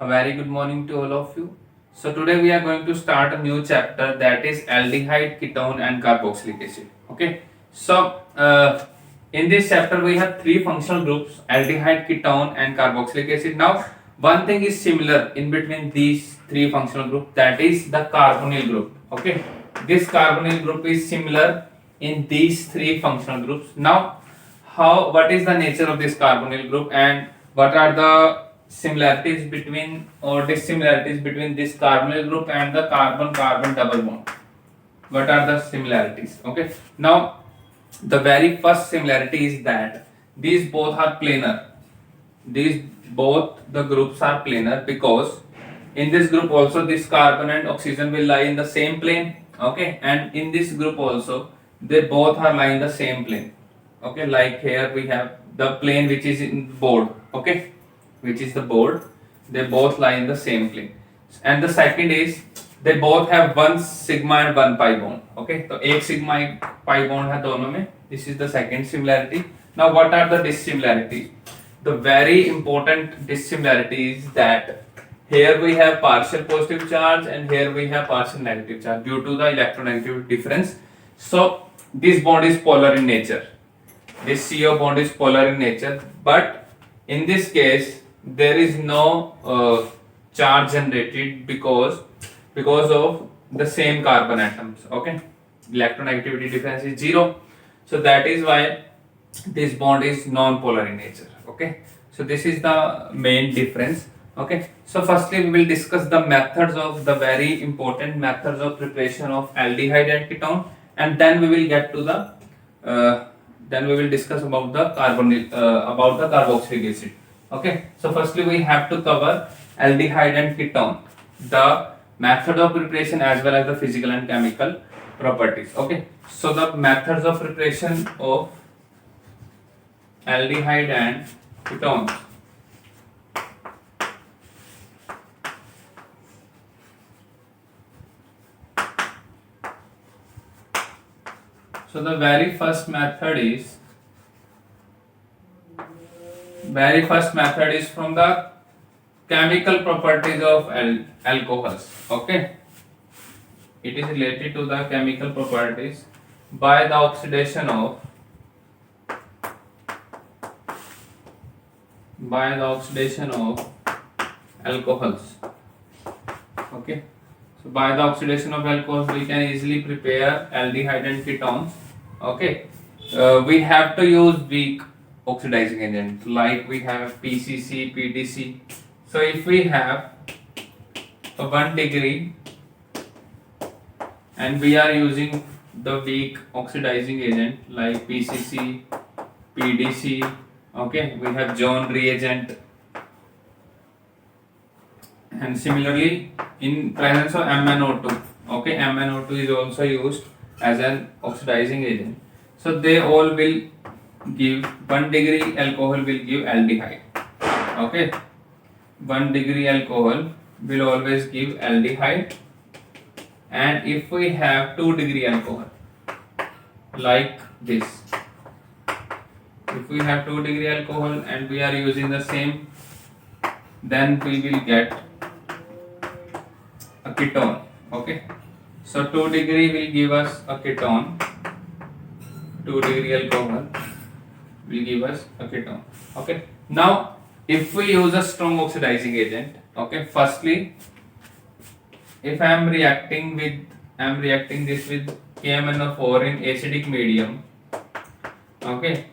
A very good morning to all of you. So today we are going to start a new chapter, that is aldehyde, ketone and carboxylic acid. Okay. So in this chapter we have three functional groups: aldehyde, ketone and carboxylic acid. Now one thing is similar in between these three functional groups, that is the carbonyl group. Okay. This carbonyl group is similar in these three functional groups. Now what is the nature of this carbonyl group and what are the similarities between or dissimilarities between this carbonyl group and the carbon carbon double bond? What are the similarities? Okay, now the very first similarity is that these both are planar. These both the groups are planar because in this group also this carbon and oxygen will lie in the same plane. Okay, and in this group also they both are lying in the same plane. Okay, like here we have the plane which is in board. Okay, which is the board, they both lie in the same plane. And the second is they both have one sigma and one pi bond. Okay, तो एक sigma एक pi bond है दोनों में. This is the second similarity. Now what are the dissimilarities? The very important dissimilarity is that here we have partial positive charge and here we have partial negative charge due to the electronegativity difference. So this bond is polar in nature. This CO bond is polar in nature, but in this case there is no charge generated because of the same carbon atoms. Okay, electronegativity difference is 0, so that is why this bond is non-polar in nature. Okay, so this is the main difference. Okay, so firstly we will discuss the methods of the very important methods of preparation of aldehyde and ketone, and then we will get to the then we will discuss about the carboxylic acid. Okay, so firstly we have to cover aldehyde and ketone, the method of preparation as well as the physical and chemical properties. Okay, so the methods of preparation of aldehyde and ketone. So the very first method is from the chemical properties of alcohols. Okay, it is related to the chemical properties by the oxidation of alcohols. Okay, so by the oxidation of alcohols we can easily prepare aldehyde and ketones. Okay, we have to use weak oxidizing agent like we have PCC, PDC. So if we have a 1 degree and we are using the weak oxidizing agent like PCC, PDC, okay, we have Jones reagent, and similarly in presence of MnO2, okay, MnO2 is also used as an oxidizing agent. So they all will give 1 degree alcohol will give aldehyde. Okay, 1 degree alcohol will always give aldehyde, and if we have 2 degree alcohol like this, if we have 2 degree alcohol and we are using the same, then we will get a ketone. Okay, so 2 degree will give us a ketone, 2 degree alcohol will give us a ketone. Okay, now if we use a strong oxidizing agent, okay, firstly if I am reacting this with KMnO4 in acidic medium, okay,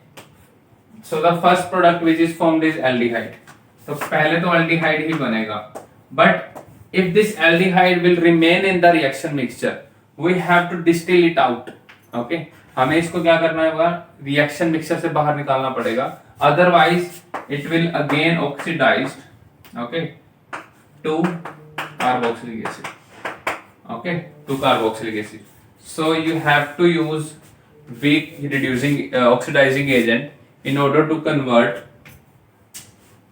so the first product which is formed is aldehyde. तो पहले तो aldehyde ही बनेगा, but if this aldehyde will remain in the reaction mixture, we have to distill it out. Okay, हमें इसको क्या करना होगा, reaction mixture से बाहर निकालना पड़ेगा, otherwise it will again oxidized, okay, to carboxylic acid. Okay, to carboxylic acid. So you have to use weak reducing oxidizing agent in order to convert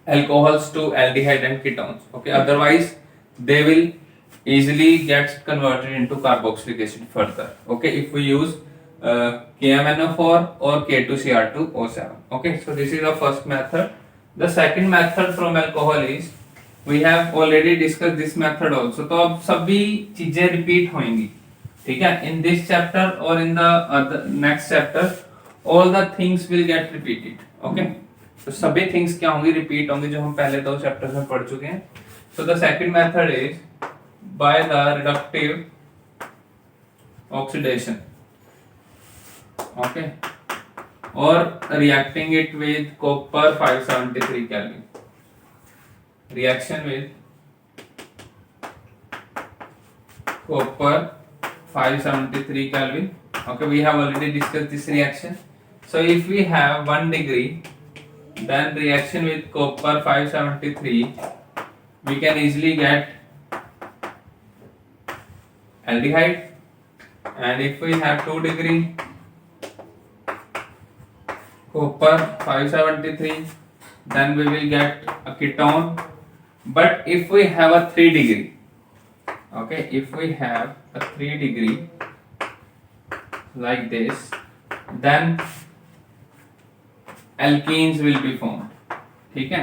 alcohols to aldehyde and ketones. Okay, otherwise they will easily get converted into carboxylic acid further. Okay, if we use KMnO4 or K2Cr2O7. Okay, so this is the first method. The second method from alcohol is we have already discuss this method also, तो अब सभी चीजें repeat होंगी, ठीक है, in this chapter और in the next chapter all the things will get repeated, okay. तो सभी थिंग्स क्या होंगी, रिपीट होंगी, जो हम पहले दो चैप्टर्स में पढ़ चुके हैं। So the second method is by the reductive oxidation, okay, और reacting it with copper 573 Kelvin. Reaction with copper 573 Kelvin. Okay, we have already discussed this reaction. So if we have 1 degree, then reaction with copper 573, we can easily get aldehyde. And if we have 2 degree, copper 573, then we will get a ketone. But if we have a 3 degree, okay, if we have a 3 degree like this, then alkenes will be formed, ठीक है,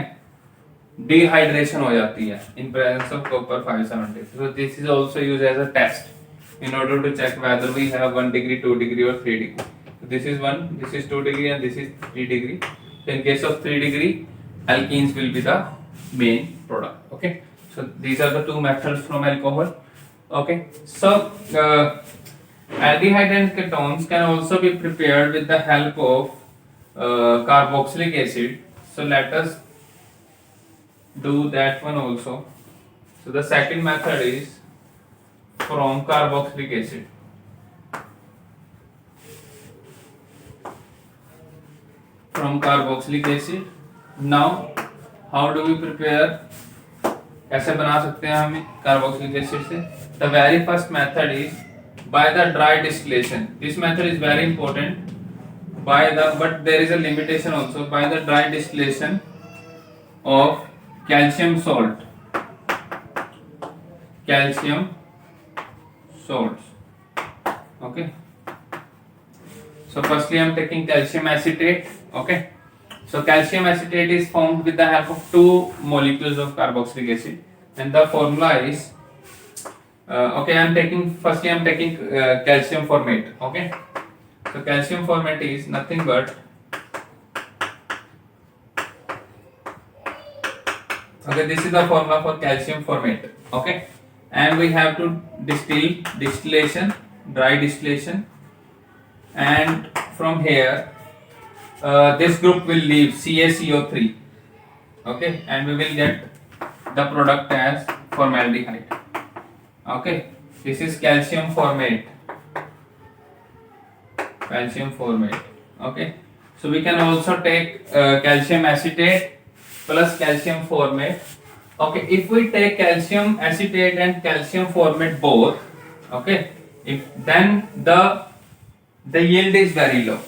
dehydration हो जाती है in presence of copper 573. So this is also used as a test in order to check whether we have 1 degree, 2 degree or 3 degree. This is 1, this is 2 degree and this is 3 degree. So in case of 3 degree, alkenes will be the main product, okay. So these are the two methods from alcohol, okay. So aldehyde and ketones can also be prepared with the help of carboxylic acid. So let us do that one also. So the second method is from carboxylic acid. From carboxylic acid. Now how do we prepare, कैसे बना सकते हैं हम carboxylic acid से? The very first method is by the dry distillation. This method is very important. But there is a limitation also. By the dry distillation of calcium salt. Calcium salts. Okay. So firstly I am taking calcium acetate. Okay. So calcium acetate is formed with the help of 2 molecules of carboxylic acid, and the formula is okay. I am taking calcium formate. Okay. So calcium formate is nothing but this is the formula for calcium formate. Okay. And we have to distillation, dry distillation, and from here this group will leave CaCO3, okay, and we will get the product as formaldehyde. Okay, this is calcium formate. Okay, so we can also take calcium acetate plus calcium formate. Okay, if we take calcium acetate and calcium formate both, okay, then the yield is very low.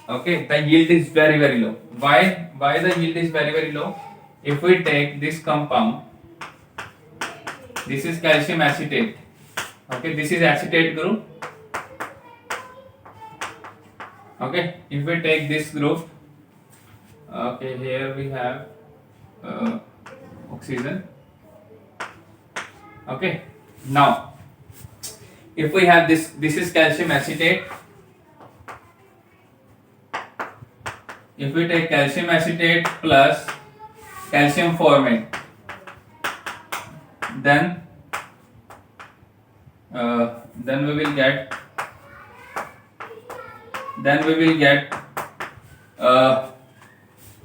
Okay, the yield is very low. Why the yield is very low? If we take this compound, this is calcium acetate. Okay, this is acetate group. Okay, if we take this group, okay, here we have oxygen. Okay, now if we have this is calcium acetate. If we take calcium acetate plus calcium formate, then we will get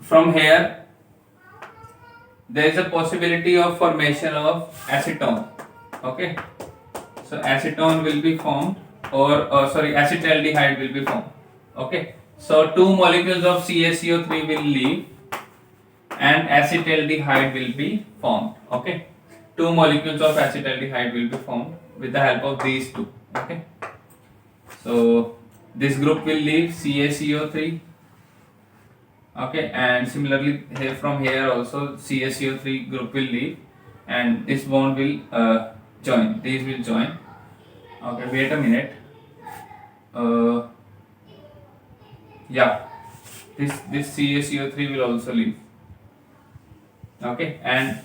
from here there is a possibility of formation of acetone. Okay, so acetone will be formed, or acetaldehyde will be formed. Okay, so 2 molecules of CaCO3 will leave and acetaldehyde will be formed. Okay, 2 molecules of acetaldehyde will be formed with the help of these two. Okay, so this group will leave CaCO3. Okay, and similarly here from here also CaCO3 group will leave, and this bond will join. These will join. Okay, wait a minute. Yeah, this CaCO3 will also leave. Okay, and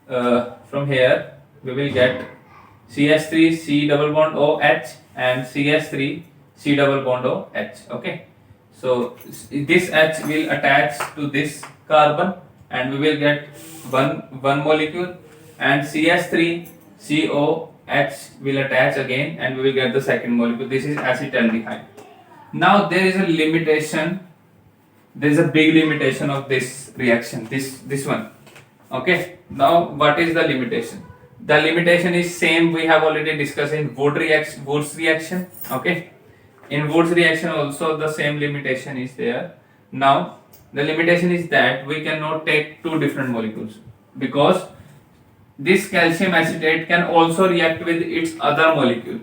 from here we will get CH3 C double bond OH and CH3 C double bond OH. Okay, so this H will attach to this carbon and we will get one molecule, and CH3 COH will attach again and we will get the second molecule. This is acetaldehyde. Now there is a limitation, there is a big limitation of this reaction, this one. Okay, now what is the limitation? The limitation is same we have already discussed in Wood's reaction. Okay, in Wood's reaction also the same limitation is there. Now the limitation is that we cannot take two different molecules, because this calcium acetate can also react with its other molecule.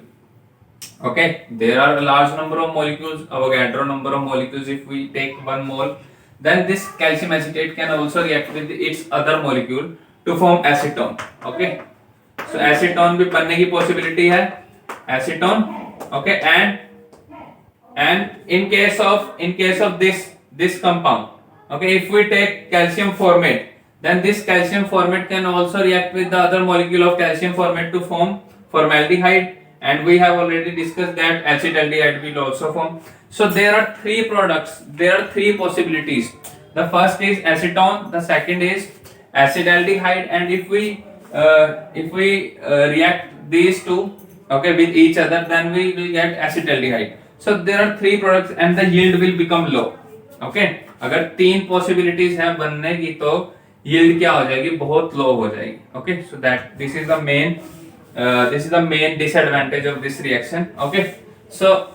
Okay, there are a large number of molecules, Avogadro number of molecules. If we take 1 mole, then this calcium acetate can also react with its other molecule to form acetone. Okay, so acetone भी बनने की possibility है, acetone. Okay, and in case of this compound, okay, if we take calcium formate, then this calcium formate can also react with the other molecule of calcium formate to form formaldehyde, and we have already discussed that acetaldehyde will also form. So there are three products, there are three possibilities. The first is acetone, the second is acetaldehyde, and if we react these two, okay, with each other, then we will get acetaldehyde. So there are three products and the yield will become low. Okay, अगर तीन possibilities है बनने की तो yield क्या हो जाएगी, बहुत low हो जाएगी. Okay, so that this is the main disadvantage of this reaction. Okay, so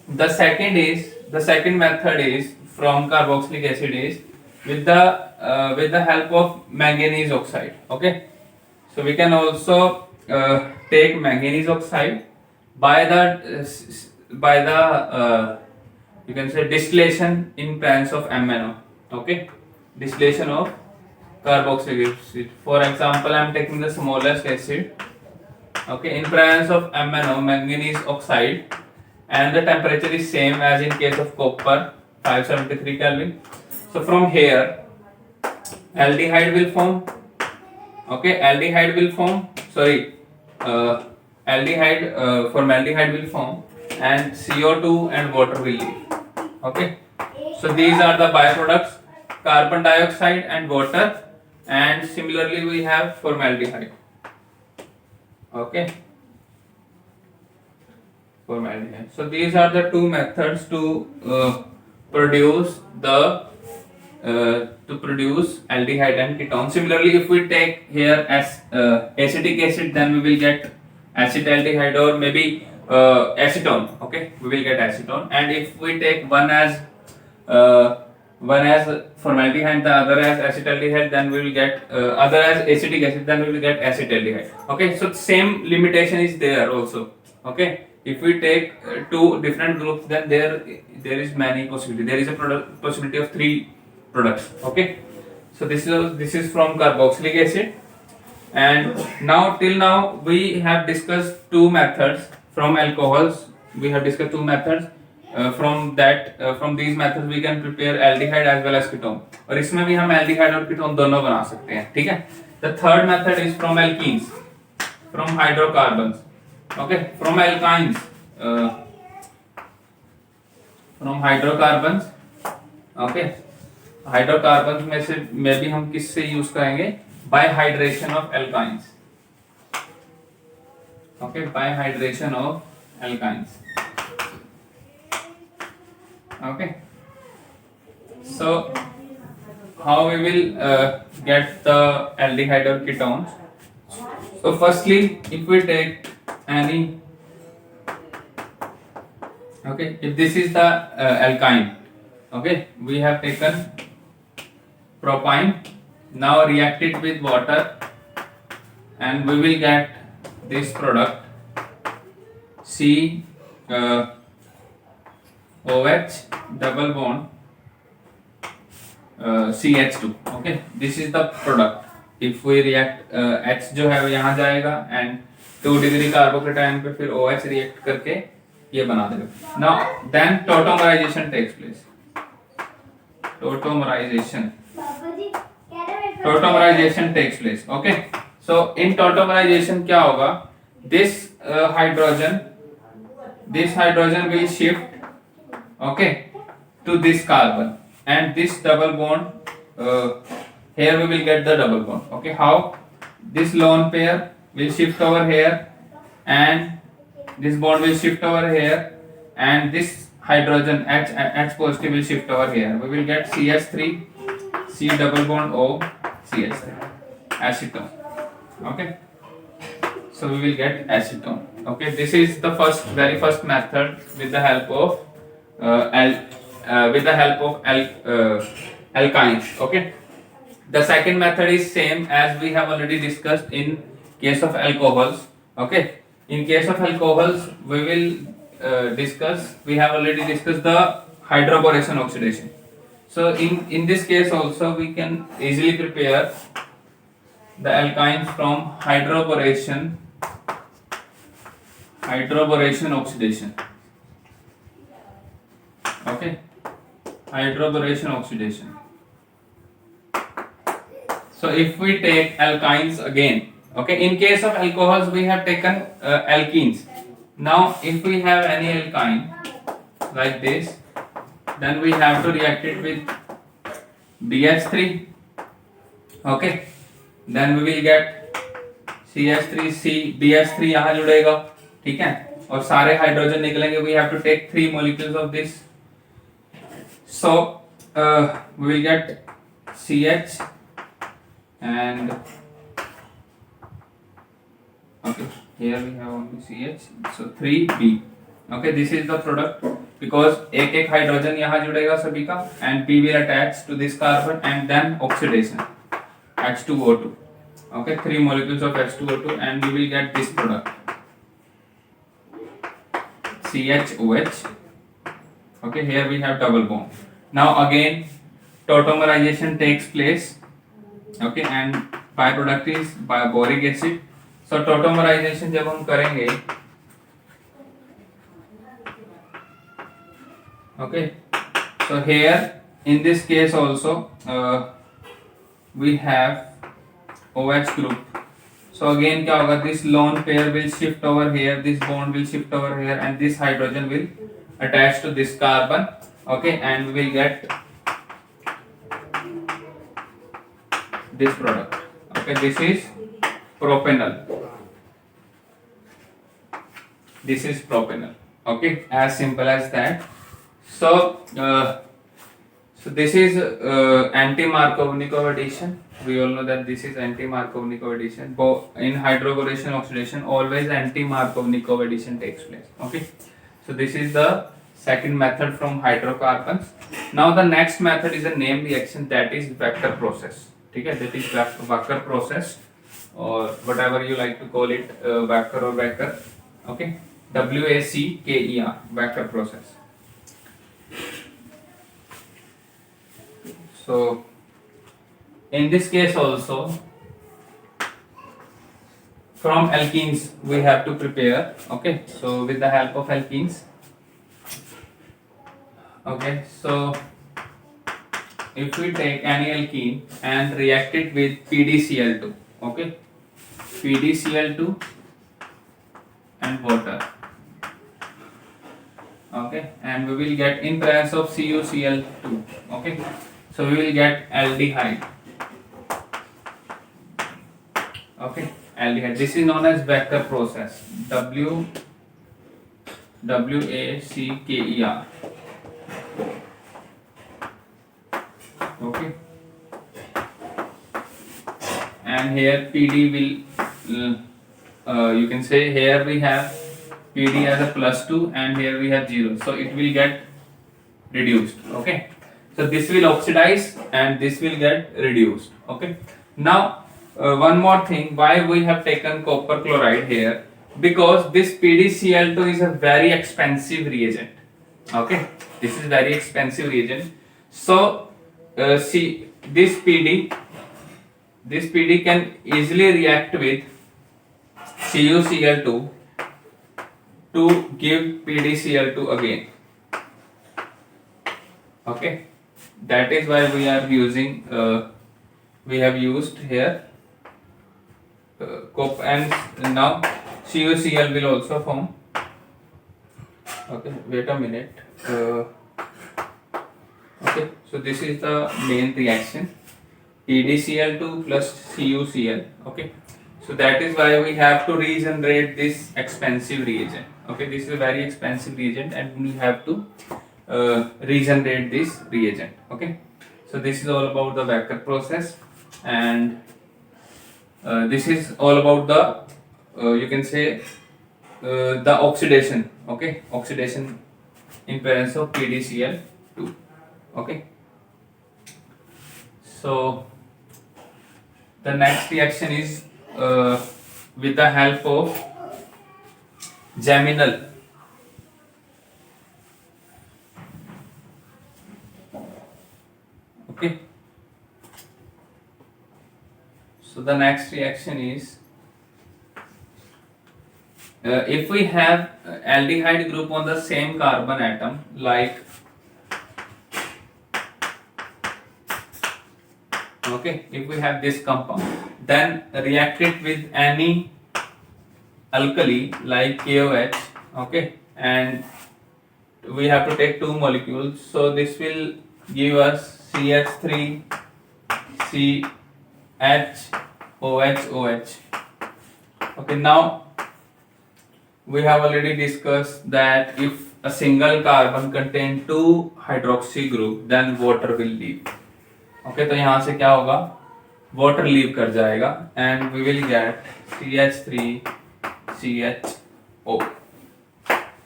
the second method is from carboxylic acid is with the help of manganese oxide. Okay, so we can also take manganese oxide by the you can say distillation in presence of MnO. Okay, distillation of carboxylic acid. For example, I am taking the smallest acid. Okay, in presence of MnO, manganese oxide, and the temperature is same as in case of copper, 573 Kelvin. So from here aldehyde will form. Okay, aldehyde will form. Formaldehyde will form, and CO2 and water will leave. Okay, so these are the byproducts: carbon dioxide and water, and similarly we have formaldehyde. Okay, formaldehyde. So these are the two methods to produce aldehyde and ketone. Similarly, if we take here as acetic acid, then we will get acetaldehyde or maybe acetone. Okay, we will get acetone. And if we take one as formaldehyde, the other as acetaldehyde, then we will get other as acetic acid, then we will get acetaldehyde. Okay, so same limitation is there also. Okay, if we take two different groups, then there is many possibility. There is a possibility of three products. Okay, so this is from carboxylic acid, and till now we have discussed two methods from alcohols. We have discussed two methods. From these methods we can prepare aldehyde as well as ketone, और इसमें भी हम aldehyde और ketone दोनों बना सकते हैं. ठीक है. The third method is from alkenes, from hydrocarbons. Okay, from alkynes, from hydrocarbons. Okay, hydrocarbons में भी हम किससे यूज करेंगे? By hydration of alkynes. Okay, by hydration of alkynes. Okay, so how we will get the aldehyde or ketones? So firstly, if we take any, okay, if this is the alkyne, okay, we have taken propine, now react it with water, and we will get this product C OH double bond CH2. Okay, this is the product. If we react H जो है वो यहाँ जाएगा and 2 degree carbocation पे फिर OH react करके ये बना देगा. Now then tautomerization takes place. Tautomerization. tautomerization takes place. Okay, so in tautomerization क्या होगा, this hydrogen will shift, okay, to this carbon, and this double bond, here we will get the double bond. Okay, how this lone pair will shift over here, and this bond will shift over here, and this hydrogen H positive will shift over here. We will get CH3, C double bond O, CH3, acetone. Okay, so we will get acetone. Okay, this is the very first method with the help of alkynes. Okay, the second method is same as we have already discussed in case of alcohols. Okay, in case of alcohols we will we have already discussed the hydroboration oxidation. So in this case also we can easily prepare the alkynes from hydroboration oxidation. Okay, hydroboration oxidation. So if we take alkynes again, okay, in case of alcohols we have taken alkenes. Now if we have any alkyne like this, then we have to react it with BH3. Okay, then we will get CH3C, BH3 यहाँ जुड़ेगा, ठीक है, और सारे hydrogen निकलेंगे. We have to take 3 molecules of this. So we will get CH and okay, here we have only CH, so 3B. Okay, this is the product because एक hydrogen यहाँ जुड़ेगा सभी का, and B will attach to this carbon and then oxidation H2O2. Okay, 3 molecules of H2O2 and we will get this product CHOH. Okay, here we have double bond. Now again tautomerization takes place. Okay, and byproduct is boric acid. So tautomerization जब हम करेंगे, okay, so here in this case also we have OH group. So again क्या होगा, this lone pair will shift over here, this bond will shift over here, and this hydrogen will attach to this carbon. Okay, and we will get this product. Okay, this is propanol. This is propanol. Okay, as simple as that. So this is anti-Markovnikov addition. We all know that this is anti-Markovnikov addition. In hydroboration oxidation, always anti-Markovnikov addition takes place. Okay, so this is the second method from hydrocarbons. Now the next method is a name reaction, that is Wacker process. Okay, that is Wacker process, or whatever you like to call it, Wacker or Wacker. Okay, WACKER, Wacker process. So in this case also from alkenes we have to prepare. Okay, so with the help of alkenes. Okay, so if we take any alkene and react it with PDCl2, okay, PDCl2 and water, okay, and we will get in presence of CuCl2, okay, so we will get aldehyde. Okay, aldehyde. This is known as Wacker process. WACKER. Okay, and here PD will you can say here we have PD as a +2 and here we have 0, so it will get reduced. Okay, so this will oxidize and this will get reduced. Okay, now one more thing, why we have taken copper chloride here, because this PDCl2 is a very expensive reagent. Okay, this is very expensive reagent. So see, this PD can easily react with CuCl2 to give PDCl2 again. Okay, that is why we are using we have used here COP, and now CuCl will also form. Okay, wait a minute. Okay, so this is the main reaction, PdCl2 plus CuCl. Okay, so that is why we have to regenerate this expensive reagent. Okay, this is a very expensive reagent and we have to regenerate this reagent. Okay, so this is all about the Becker process, and this is all about the you can say the oxidation. Okay, oxidation in presence of PdCl2. Okay, so the next reaction is with the help of geminal. Okay, so the next reaction is if we have aldehyde group on the same carbon atom, like okay, if we have this compound, then react it with any alkali like KOH. Okay, and we have to take two molecules, so this will give us CH3 CHOH. Okay, now we have already discussed that if a single carbon contain two hydroxy group, then water will leave. Okay, तो यहाँ से क्या होगा, water leave कर जाएगा and we will get CH3CHO.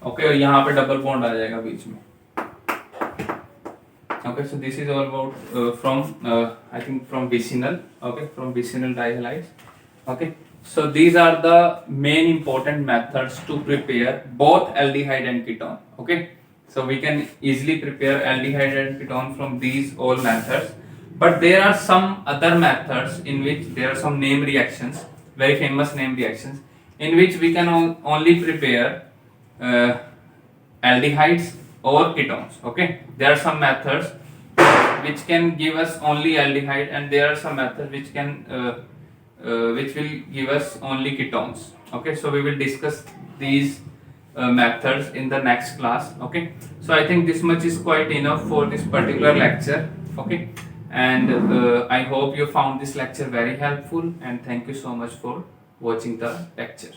Okay, और यहाँ पे double bond आ जाएगा बीच में. Okay, so this is all about from I think from vicinal. Okay, from vicinal dihalides. Okay, so these are the main important methods to prepare both aldehyde and ketone. Okay, so we can easily prepare aldehyde and ketone from these all methods, but there are some other methods in which there are some name reactions, very famous name reactions, in which we can only prepare aldehydes or ketones. Okay, there are some methods which can give us only aldehyde, and there are some methods which can which will give us only ketones. Okay, so we will discuss these methods in the next class. Okay, so I think this much is quite enough for this particular lecture. Okay, and I hope you found this lecture very helpful, and thank you so much for watching the lecture.